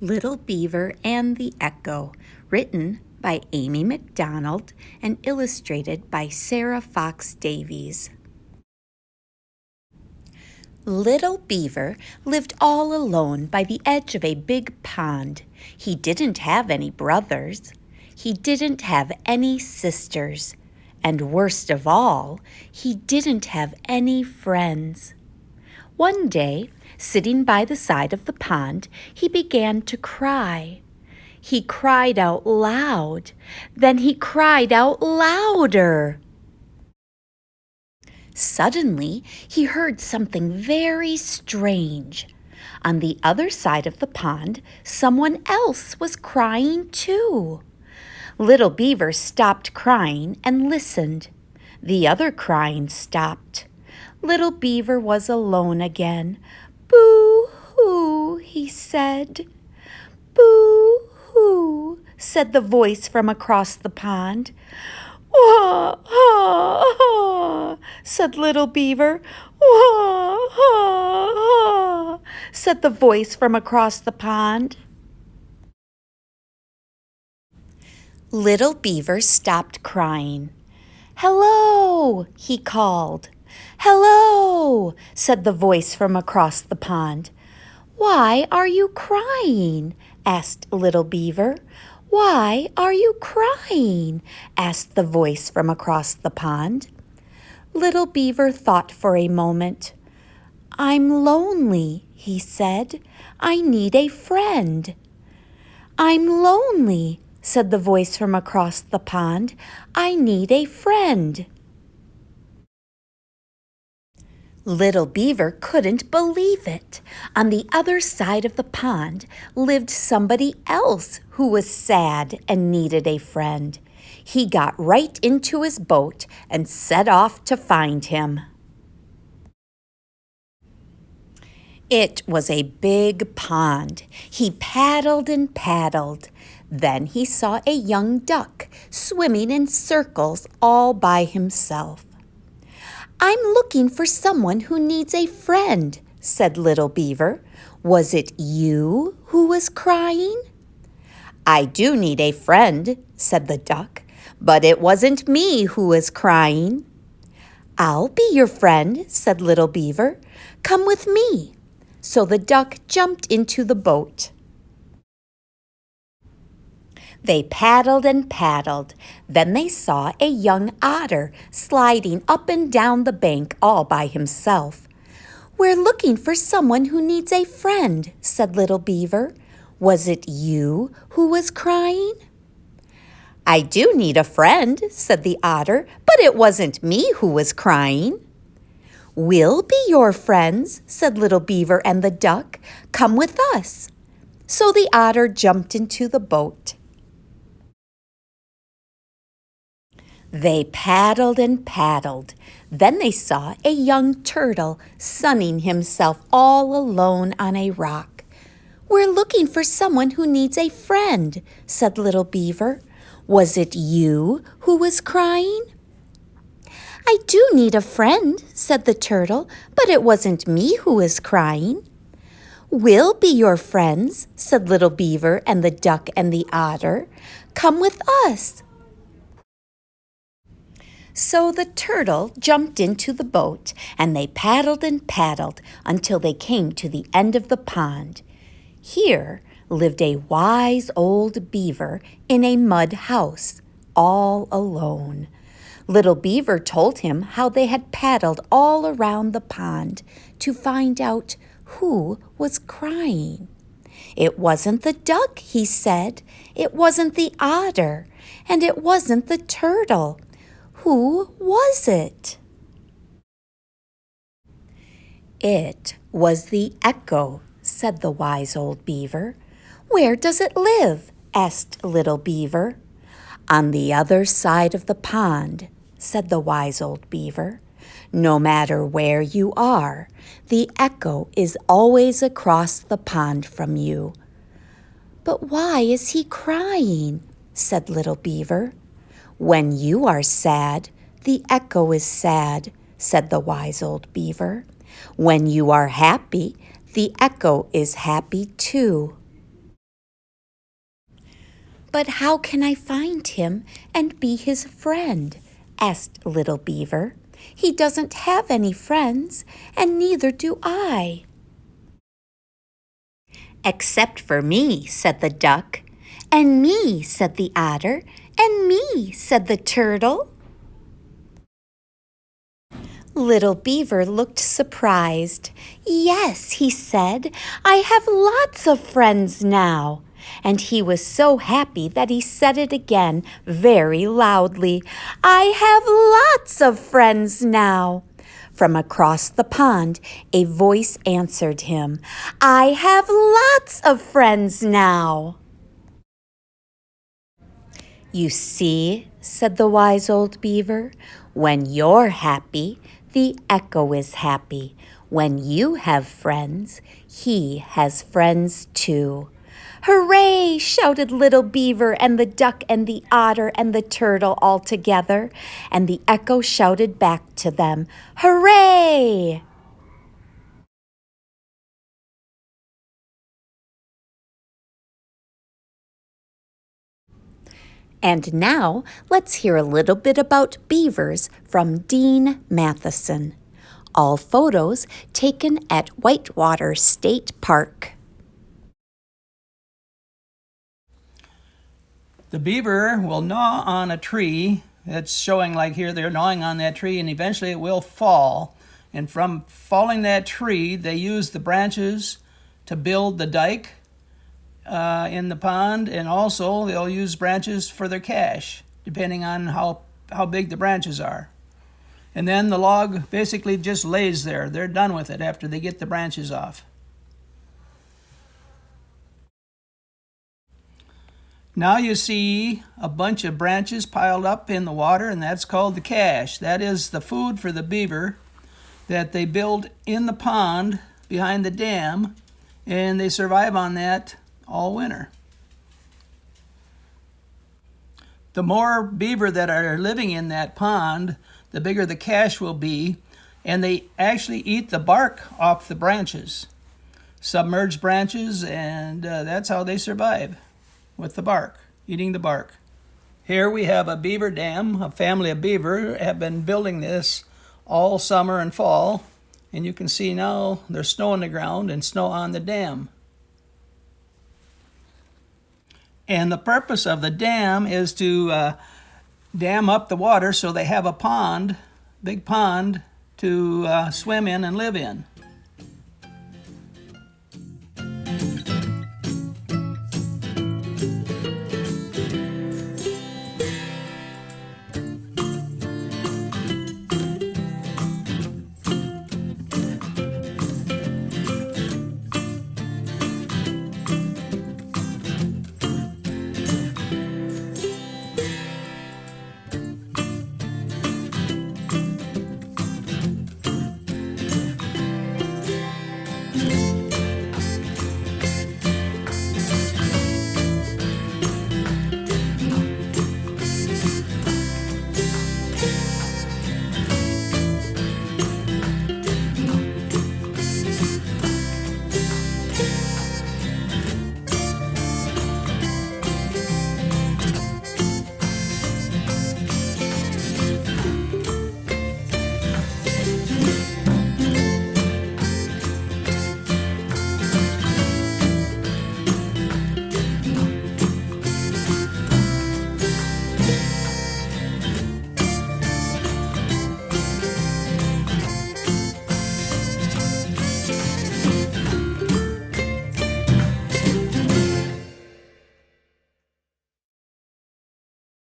Little Beaver and the Echo, written by Amy MacDonald and illustrated by Sarah Fox Davies. Little Beaver lived all alone by the edge of a big pond. He didn't have any brothers. He didn't have any sisters. And worst of all, he didn't have any friends. One day, sitting by the side of the pond, he began to cry. He cried out loud. Then he cried out louder. Suddenly, he heard something very strange. On the other side of the pond, someone else was crying too. Little Beaver stopped crying and listened. The other crying stopped. Little Beaver was alone again. "Boo-hoo," he said. "Boo-hoo," said the voice from across the pond. "Wah, ha, ha," said Little Beaver. "Wah, ha, ha," said the voice from across the pond. Little Beaver stopped crying. "Hello," he called. "Hello," said the voice from across the pond. "Why are you crying?" asked Little Beaver. "Why are you crying?" asked the voice from across the pond. Little Beaver thought for a moment. "I'm lonely," he said. "I need a friend." "I'm lonely," said the voice from across the pond. "I need a friend." Little Beaver couldn't believe it. On the other side of the pond lived somebody else who was sad and needed a friend. He got right into his boat and set off to find him. It was a big pond. He paddled and paddled. Then he saw a young duck swimming in circles all by himself. "I'm looking for someone who needs a friend," said Little Beaver. "Was it you who was crying?" "I do need a friend," said the duck, "but it wasn't me who was crying." "I'll be your friend," said Little Beaver. "Come with me." So the duck jumped into the boat. They paddled and paddled. Then they saw a young otter sliding up and down the bank all by himself. "We're looking for someone who needs a friend," said Little Beaver. "Was it you who was crying?" "I do need a friend," said the otter, "but it wasn't me who was crying." "We'll be your friends," said Little Beaver and the duck. "Come with us." So the otter jumped into the boat. They paddled and paddled. Then they saw a young turtle sunning himself all alone on a rock. "We're looking for someone who needs a friend," said Little Beaver. "Was it you who was crying?" "I do need a friend," said the turtle, "but it wasn't me who was crying." "We'll be your friends," said Little Beaver and the duck and the otter. "Come with us." So the turtle jumped into the boat, and they paddled and paddled until they came to the end of the pond. Here lived a wise old beaver in a mud house, all alone. Little Beaver told him how they had paddled all around the pond to find out who was crying. It wasn't the duck, he said. It wasn't the otter, and it wasn't the turtle. Who was it? "It was the echo," said the wise old beaver. "Where does it live?" asked Little Beaver. "On the other side of the pond," said the wise old beaver. "No matter where you are, the echo is always across the pond from you." "But why is he crying?" said Little Beaver. "When you are sad, the echo is sad," said the wise old beaver. "When you are happy, the echo is happy too." "But how can I find him and be his friend?" asked little Beaver. "He doesn't have any friends, and neither do I." "Except for me," said the duck. "And me," said the otter. "And me," said the turtle. Little Beaver looked surprised. "Yes," he said, "I have lots of friends now." And he was so happy that he said it again very loudly. "I have lots of friends now." From across the pond, a voice answered him. "I have lots of friends now." "You see," said the wise old beaver, "when you're happy, the echo is happy. When you have friends, he has friends too." "Hooray!" shouted little Beaver and the duck and the otter and the turtle all together, and the echo shouted back to them, "Hooray!" And now let's hear a little bit about beavers from Dean Matheson. All photos taken at Whitewater State Park. The beaver will gnaw on a tree. It's showing like here they're gnawing on that tree, and eventually it will fall. And from falling that tree, they use the branches to build the dike in the pond, and also they'll use branches for their cache, depending on how big the branches are. And then the log basically just lays there. They're done with it after they get the branches off. Now you see a bunch of branches piled up in the water, and that's called the cache. That is the food for the beaver that they build in the pond behind the dam, and they survive on that all winter. The more beaver that are living in that pond, the bigger the cache will be, and they actually eat the bark off the branches, submerged branches, and that's how they survive, with the bark, eating the bark. Here we have a beaver dam. A family of beaver have been building this all summer and fall, and you can see now there's snow on the ground and snow on the dam. And the purpose of the dam is to dam up the water so they have a pond, big pond, to swim in and live in.